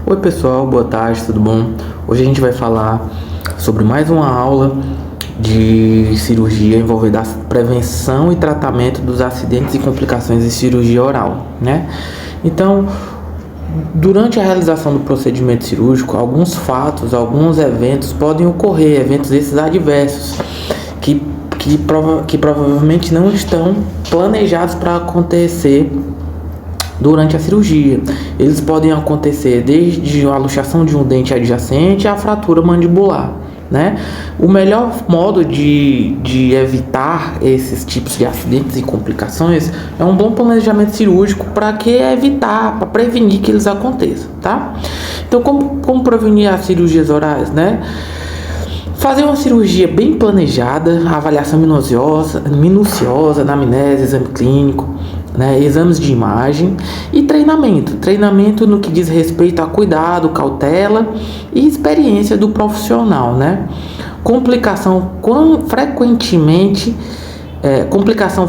Oi pessoal, boa tarde, tudo bom? Hoje a gente vai falar sobre mais uma aula de cirurgia envolvendo a prevenção e tratamento dos acidentes e complicações de cirurgia oral, né? Então, durante a realização do procedimento cirúrgico, alguns fatos, alguns eventos podem ocorrer, eventos esses adversos, que provavelmente não estão planejados para acontecer durante a cirurgia. Eles podem acontecer desde a luxação de um dente adjacente à fratura mandibular, né? O melhor modo de evitar esses tipos de acidentes e complicações é um bom planejamento cirúrgico para prevenir que eles aconteçam, tá? Então, como prevenir as cirurgias orais, né? Fazer uma cirurgia bem planejada, avaliação minuciosa, anamnese, exame clínico, né, exames de imagem e treinamento no que diz respeito a cuidado, cautela e experiência do profissional, né? Complicação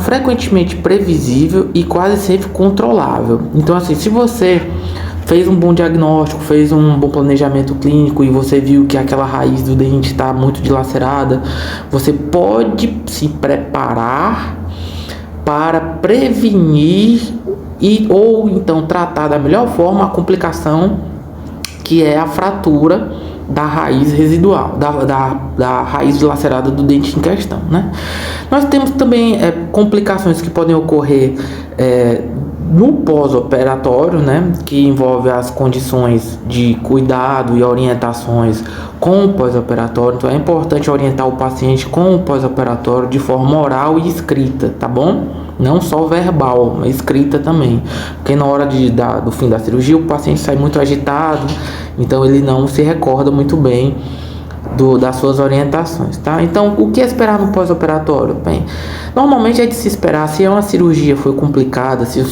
frequentemente previsível e quase sempre controlável. Então, assim, se você fez um bom diagnóstico, fez um bom planejamento clínico e você viu que aquela raiz do dente está muito dilacerada, você pode se preparar para prevenir ou então tratar da melhor forma a complicação, que é a fratura da raiz residual, da raiz dilacerada do dente em questão, né? Nós temos também complicações que podem ocorrer no pós-operatório, né, que envolve as condições de cuidado e orientações com o pós-operatório. Então é importante orientar o paciente com o pós-operatório de forma oral e escrita, tá bom? Não só verbal, mas escrita também, porque na hora do fim da cirurgia o paciente sai muito agitado, então ele não se recorda muito bem das suas orientações, tá? Então, o que esperar no pós-operatório? Bem, normalmente é de se esperar, se uma cirurgia foi complicada, se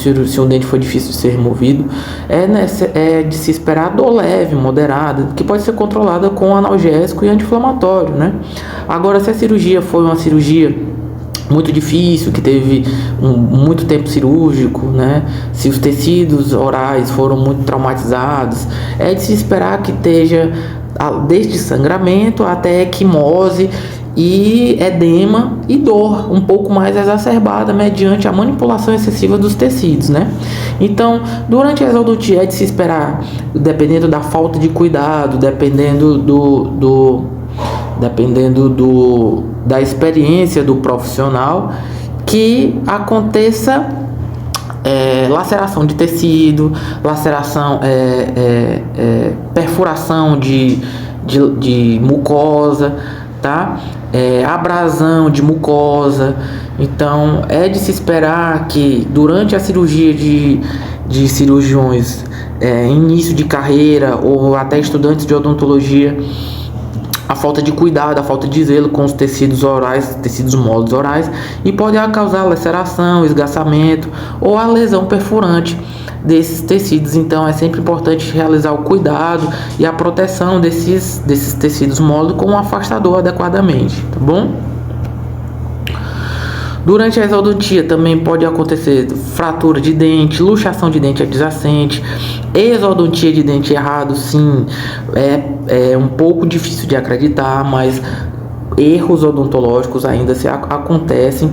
um dente foi difícil de ser removido, é de se esperar dor leve, moderada, que pode ser controlada com analgésico e anti-inflamatório, né? Agora, se a cirurgia foi uma cirurgia muito difícil, que teve muito tempo cirúrgico, né? Se os tecidos orais foram muito traumatizados, é de se esperar que esteja desde sangramento até equimose e edema e dor um pouco mais exacerbada mediante a manipulação excessiva dos tecidos, né? Então, durante a exodontia é de se esperar, dependendo da falta de cuidado, dependendo da experiência do profissional, que aconteça laceração de tecido, perfuração de mucosa, tá? Abrasão de mucosa. Então é de se esperar que durante a cirurgia de cirurgiões início de carreira ou até estudantes de odontologia, a falta de cuidado, a falta de zelo com os tecidos orais, tecidos moles orais, e pode causar laceração, esgaçamento ou a lesão perfurante desses tecidos. Então é sempre importante realizar o cuidado e a proteção desses tecidos moles com um afastador adequadamente, tá bom? Durante a exodontia também pode acontecer fratura de dente, luxação de dente adjacente, exodontia de dente errado, sim, é um pouco difícil de acreditar, mas erros odontológicos ainda acontecem.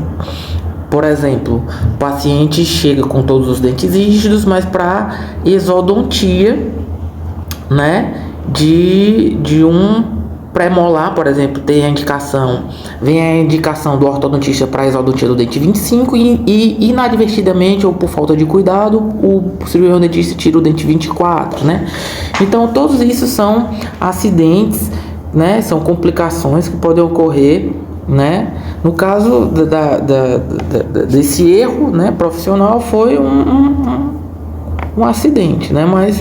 Por exemplo, o paciente chega com todos os dentes rígidos, mas para exodontia, né, de um pré-molar, por exemplo, vem a indicação do ortodontista para a exodontia do dente 25 e inadvertidamente ou por falta de cuidado, o cirurgião dentista tira o dente 24, né? Então, todos isso são acidentes, né? São complicações que podem ocorrer, né? No caso desse erro, né, profissional, foi um acidente, né? Mas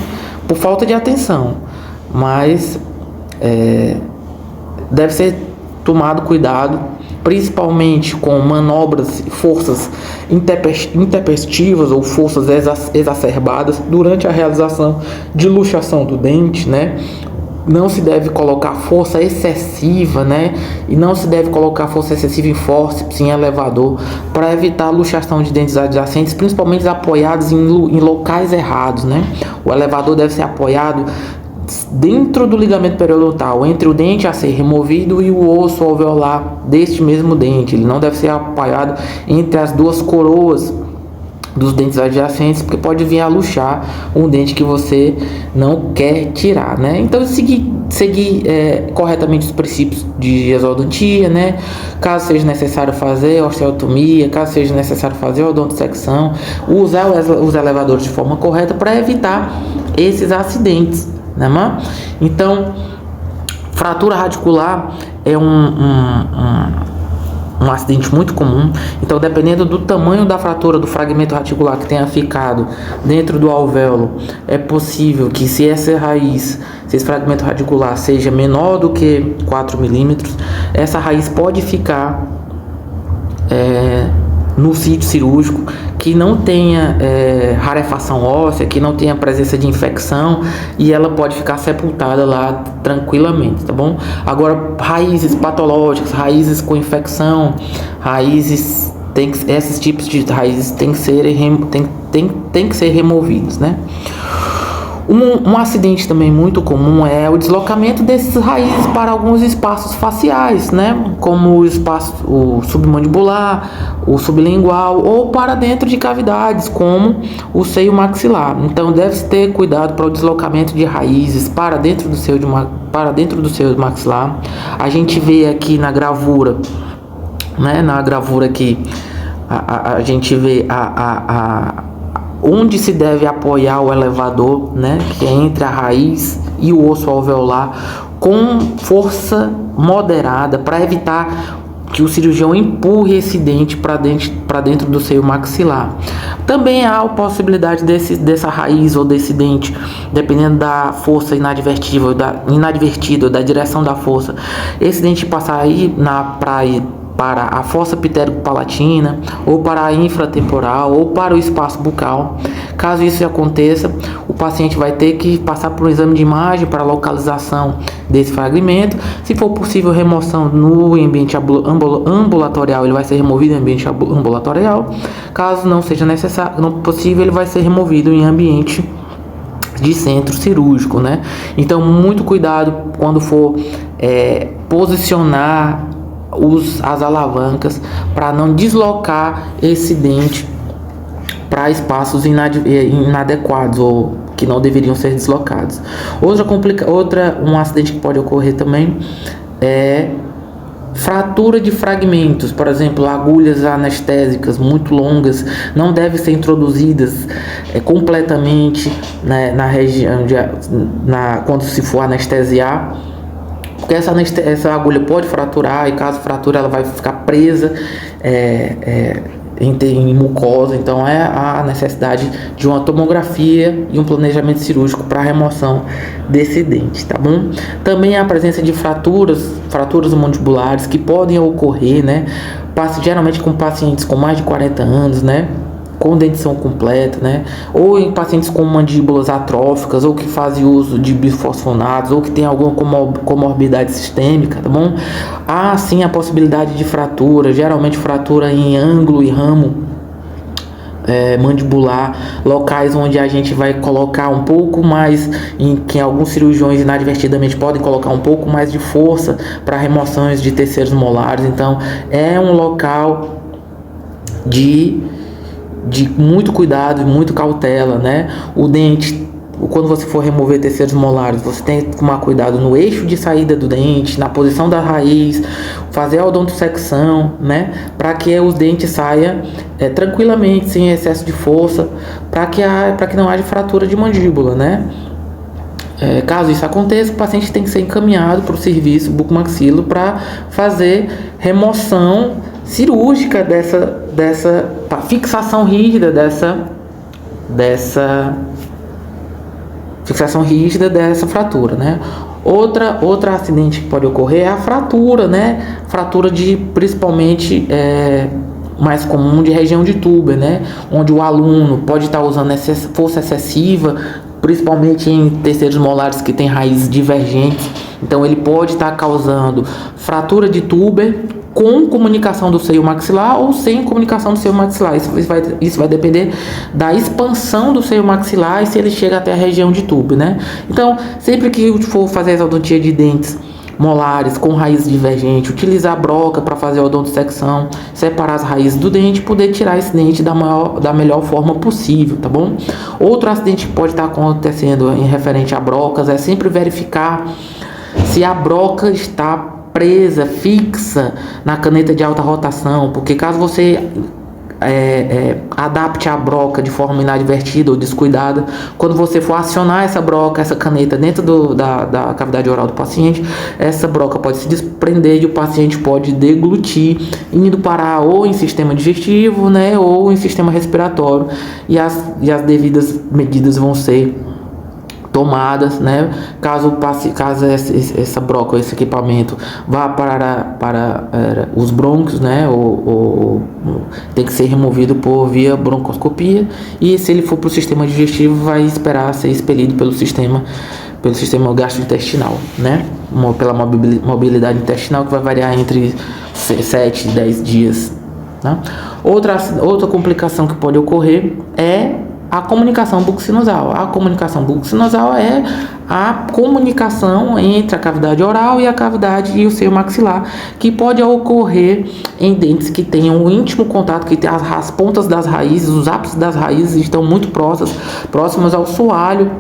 por falta de atenção, mas deve ser tomado cuidado, principalmente com manobras, forças intempestivas ou forças exacerbadas durante a realização de luxação do dente, né? Não se deve colocar força excessiva, né? E não se deve colocar força excessiva em fórceps, em elevador, para evitar a luxação de dentes adjacentes, principalmente apoiados em locais errados, né? O elevador deve ser apoiado dentro do ligamento periodontal, entre o dente a ser removido e o osso alveolar deste mesmo dente. Ele não deve ser apoiado entre as duas coroas dos dentes adjacentes, porque pode vir a luxar um dente que você não quer tirar, né? Então, seguir corretamente os princípios de exodontia, né? Caso seja necessário fazer osteotomia, caso seja necessário fazer odontosecção, usar os elevadores de forma correta para evitar esses acidentes, né, mano? Então, fratura radicular é um acidente muito comum. Então, dependendo do tamanho da fratura do fragmento radicular que tenha ficado dentro do alvéolo, é possível que, se essa raiz, se esse fragmento radicular seja menor do que 4 milímetros, essa raiz pode ficar no sítio cirúrgico, que não tenha rarefação óssea, que não tenha presença de infecção, e ela pode ficar sepultada lá tranquilamente, tá bom? Agora, raízes patológicas, raízes com infecção, esses tipos de raízes têm que ser removidos, né? Um acidente também muito comum é o deslocamento dessas raízes para alguns espaços faciais, né? Como o submandibular, o sublingual, ou para dentro de cavidades, como o seio maxilar. Então, deve-se ter cuidado para o deslocamento de raízes para dentro do seio maxilar. A gente vê aqui na gravura, né? Na gravura aqui, a gente vê onde se deve apoiar o elevador, né, que é entre a raiz e o osso alveolar, com força moderada, para evitar que o cirurgião empurre esse dente para dentro do seio maxilar. Também há a possibilidade dessa raiz ou desse dente, dependendo da força inadvertida ou da direção da força, esse dente passar aí para a fossa pitérico-palatina, ou para a infratemporal, ou para o espaço bucal. Caso isso aconteça, o paciente vai ter que passar por um exame de imagem para a localização desse fragmento. Se for possível remoção no ambiente ambulatorial, ele vai ser removido em ambiente ambulatorial. Caso não seja necessário, não possível, ele vai ser removido em ambiente de centro cirúrgico, né? Então, muito cuidado quando for posicionar as alavancas, para não deslocar esse dente para espaços inadequados ou que não deveriam ser deslocados. Um acidente que pode ocorrer também é fratura de fragmentos. Por exemplo, agulhas anestésicas muito longas não devem ser introduzidas completamente, né, na região quando se for anestesiar, porque essa agulha pode fraturar, e caso frature, ela vai ficar presa em mucosa. Então, é a necessidade de uma tomografia e um planejamento cirúrgico para a remoção desse dente, tá bom? Também há a presença de fraturas mandibulares que podem ocorrer, né? Geralmente com pacientes com mais de 40 anos, né? Com dentição completa, né? Ou em pacientes com mandíbulas atróficas, ou que fazem uso de bifosfonatos, ou que tem alguma comorbidade sistêmica, tá bom? Há sim a possibilidade de fratura, geralmente fratura em ângulo e ramo mandibular, locais onde a gente vai colocar um pouco mais, que alguns cirurgiões inadvertidamente podem colocar um pouco mais de força para remoções de terceiros molares. Então, é um local de muito cuidado e muito cautela, né? O dente, quando você for remover terceiros molares, você tem que tomar cuidado no eixo de saída do dente, na posição da raiz, fazer a odontosecção, né? Para que os dentes saiam tranquilamente, sem excesso de força, para que não haja fratura de mandíbula, né? Caso isso aconteça, o paciente tem que ser encaminhado para o serviço bucomaxilo para fazer remoção cirúrgica dessa fixação rígida dessa fratura, né? Outro acidente que pode ocorrer é a fratura, né? Fratura principalmente mais comum de região de Tuber, né? Onde o aluno pode estar usando força excessiva, principalmente em terceiros molares que tem raízes divergentes Então ele pode estar causando fratura de túber com comunicação do seio maxilar ou sem comunicação do seio maxilar. Isso vai depender da expansão do seio maxilar e se ele chega até a região de túber, né? Então, sempre que for fazer a exodontia de dentes molares com raiz divergente, utilizar a broca para fazer a odontosecção, separar as raízes do dente, poder tirar esse dente da melhor forma possível, tá bom? Outro acidente que pode estar acontecendo em referente a brocas é sempre verificar se a broca está presa, fixa na caneta de alta rotação, porque caso você adapte a broca de forma inadvertida ou descuidada, quando você for acionar essa broca, essa caneta dentro da cavidade oral do paciente, essa broca pode se desprender e o paciente pode deglutir, indo parar ou em sistema digestivo, né, ou em sistema respiratório, e as devidas medidas vão ser tomadas, né? Caso essa broca, esse equipamento vá para os brônquios, né? Ou tem que ser removido por via broncoscopia, e se ele for para o sistema digestivo, vai esperar ser expelido pelo sistema gastrointestinal, né? Pela mobilidade intestinal, que vai variar entre 7 e 10 dias, né? Outra complicação que pode ocorrer é a comunicação buccosinusal. A comunicação buccosinusal é a comunicação entre a cavidade oral e a cavidade e o seio maxilar, que pode ocorrer em dentes que tenham um íntimo contato, que tem as pontas das raízes, os ápices das raízes estão muito próximas ao soalho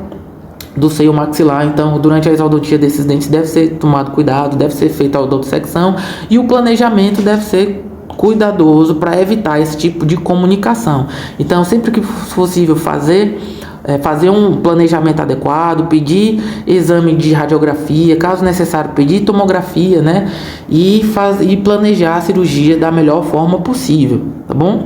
do seio maxilar. Então, durante a exodontia desses dentes deve ser tomado cuidado, deve ser feita a odontosecção e o planejamento deve ser cuidadoso para evitar esse tipo de comunicação. Então, sempre que possível fazer um planejamento adequado, pedir exame de radiografia, caso necessário pedir tomografia, né, e planejar a cirurgia da melhor forma possível, tá bom?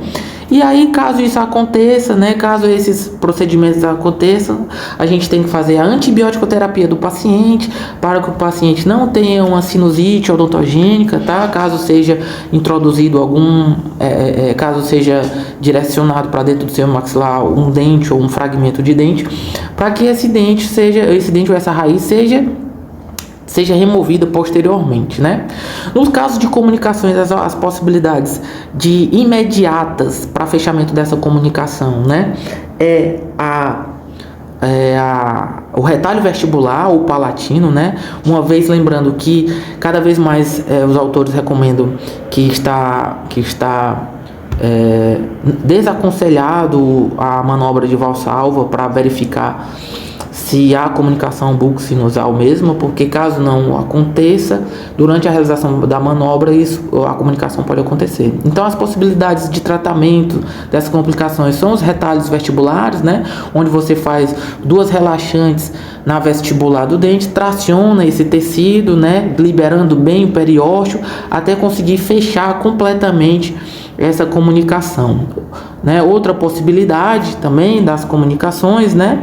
E aí, caso isso aconteça, né, caso esses procedimentos aconteçam, a gente tem que fazer a antibiótico-terapia do paciente para que o paciente não tenha uma sinusite odontogênica, tá? Caso seja introduzido caso seja direcionado para dentro do seu maxilar um dente ou um fragmento de dente, para que esse dente ou essa raiz seja removida posteriormente, né? Nos casos de comunicações, as possibilidades de imediatas para fechamento dessa comunicação, né, o retalho vestibular ou palatino, né? Uma vez lembrando que cada vez mais os autores recomendam que está desaconselhado a manobra de Valsalva para verificar se há comunicação buccosinusal mesmo, porque caso não aconteça, durante a realização da manobra, a comunicação pode acontecer. Então, as possibilidades de tratamento dessas complicações são os retalhos vestibulares, né, onde você faz 2 relaxantes na vestibular do dente, traciona esse tecido, né, liberando bem o periósteo, até conseguir fechar completamente essa comunicação, né? Outra possibilidade também das comunicações, né,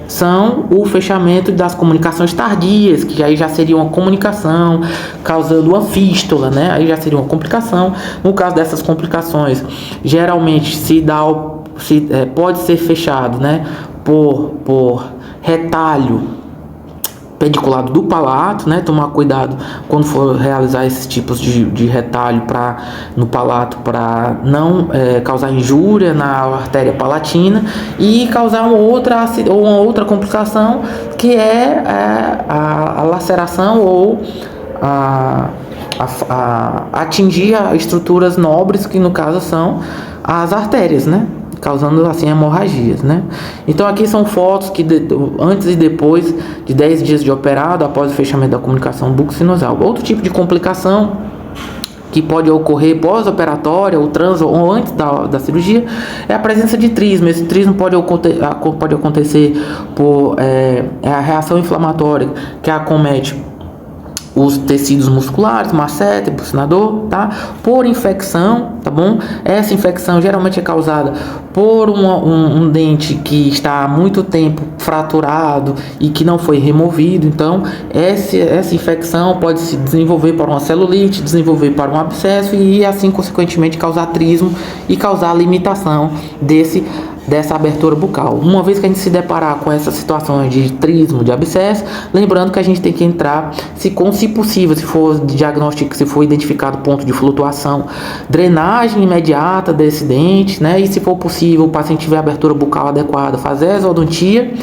são o fechamento das comunicações tardias, que aí já seria uma comunicação causando uma fístula, né? Aí já seria uma complicação. No caso dessas complicações, geralmente pode ser fechado, né, por retalho pediculado do palato, né? Tomar cuidado quando for realizar esses tipos de retalho no palato, para não causar injúria na artéria palatina e causar uma outra complicação, que é a laceração ou atingir estruturas nobres, que no caso são as artérias, né, causando assim hemorragias, né? Então aqui são fotos que antes e depois de 10 dias de operado, após o fechamento da comunicação buccosinusal. Outro tipo de complicação que pode ocorrer pós-operatória ou antes da cirurgia é a presença de trismo. Esse trismo pode acontecer por a reação inflamatória que acomete os tecidos musculares, masseter, bucinador, tá? Por infecção, tá bom? Essa infecção geralmente é causada por um dente que está há muito tempo fraturado e que não foi removido. Então, essa infecção pode se desenvolver para uma celulite, desenvolver para um abscesso e assim, consequentemente, causar trismo e causar limitação dessa abertura bucal. Uma vez que a gente se deparar com essas situações de trismo, de abscesso, lembrando que a gente tem que entrar, se possível, se for diagnóstico, se for identificado ponto de flutuação, drenagem imediata desse dente, né? E se for possível, o paciente tiver abertura bucal adequada, fazer a exodontia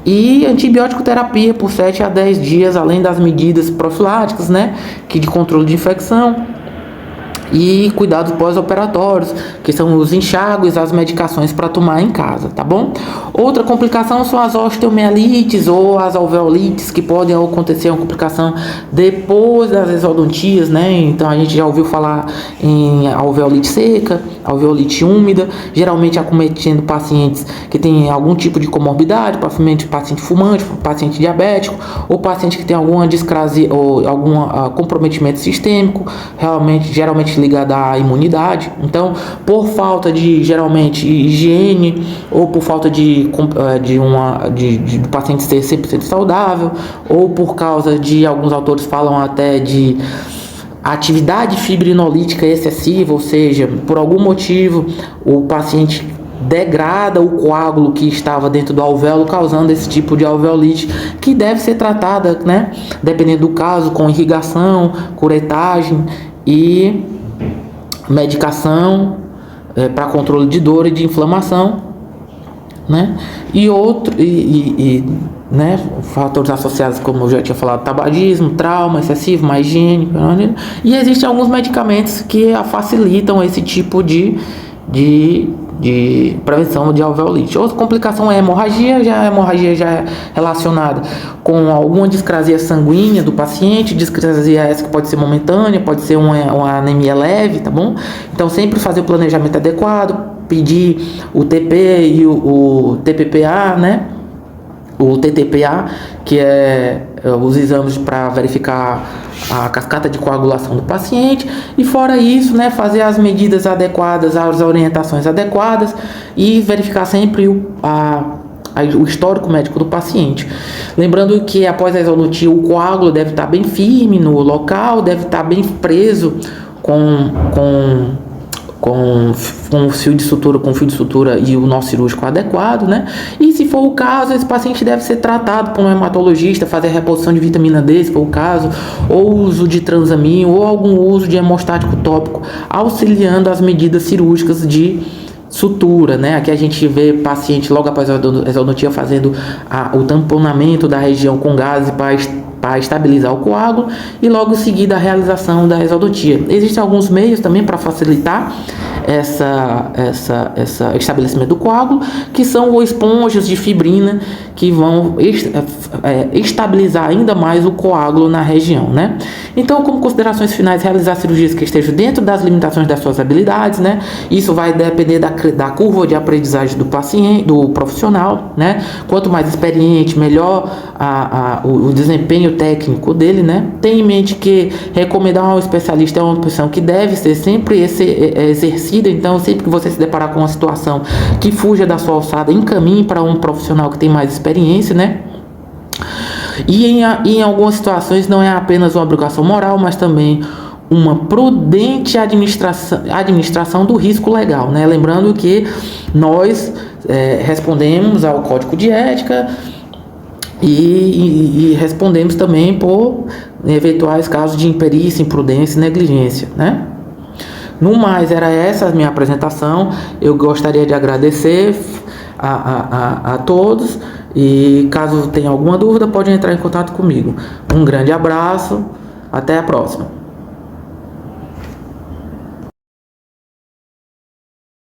e antibiótico terapia por 7 a 10 dias, além das medidas profiláticas, né, que de controle de infecção e cuidados pós-operatórios, que são os enxágues, as medicações para tomar em casa, tá bom? Outra complicação são as osteomielites ou as alveolites, que podem acontecer uma complicação depois das exodontias, né? Então a gente já ouviu falar em alveolite seca, alveolite úmida, geralmente acometendo pacientes que têm algum tipo de comorbidade, paciente fumante, paciente diabético, ou paciente que tem alguma discrasia ou algum comprometimento sistêmico, geralmente ligada à imunidade. Então, por falta de, geralmente, higiene, ou por falta do paciente ser 100% saudável, ou por causa de, alguns autores falam até de atividade fibrinolítica excessiva, ou seja, por algum motivo o paciente degrada o coágulo que estava dentro do alvéolo, causando esse tipo de alveolite, que deve ser tratada, né, dependendo do caso, com irrigação, curetagem e medicação para controle de dor e de inflamação, né? Né, fatores associados, como eu já tinha falado, tabagismo, trauma excessivo, má higiene, e existem alguns medicamentos que facilitam esse tipo de prevenção de alveolite. Outra complicação é a hemorragia. A hemorragia já é relacionada com alguma discrasia sanguínea do paciente, discrasia essa que pode ser momentânea, pode ser uma anemia leve, tá bom? Então sempre fazer o planejamento adequado, pedir o TP e o TPPA, né? O TTPA, que é os exames para verificar a cascata de coagulação do paciente, e fora isso, né, fazer as medidas adequadas, as orientações adequadas e verificar sempre o histórico médico do paciente. Lembrando que após a exodontia, o coágulo deve estar bem firme no local, deve estar bem preso com fio de sutura e o nó cirúrgico adequado, né? E se for o caso, esse paciente deve ser tratado por um hematologista, fazer reposição de vitamina D, se for o caso, ou uso de transamin, ou algum uso de hemostático tópico, auxiliando as medidas cirúrgicas de sutura, né? Aqui a gente vê paciente logo após a exodontia fazendo o tamponamento da região com gases para estabilizar o coágulo e logo em seguida a realização da exodontia. Existem alguns meios também para facilitar esse estabelecimento do coágulo, que são os esponjas de fibrina, que vão estabilizar ainda mais o coágulo na região, né? Então, como considerações finais, realizar cirurgias que estejam dentro das limitações das suas habilidades, né? Isso vai depender da curva de aprendizagem do paciente, do profissional, né? Quanto mais experiente, melhor o desempenho técnico dele, né? Tenha em mente que recomendar um especialista é uma opção que deve ser sempre exercida. Então, sempre que você se deparar com uma situação que fuja da sua alçada, encaminhe para um profissional que tem mais experiência, né? E em algumas situações não é apenas uma obrigação moral, mas também uma prudente administração do risco legal, né? Lembrando que nós respondemos ao Código de Ética e respondemos também por eventuais casos de imperícia, imprudência e negligência, né? No mais, era essa a minha apresentação. Eu gostaria de agradecer a todos, e caso tenha alguma dúvida, pode entrar em contato comigo. Um grande abraço, até a próxima.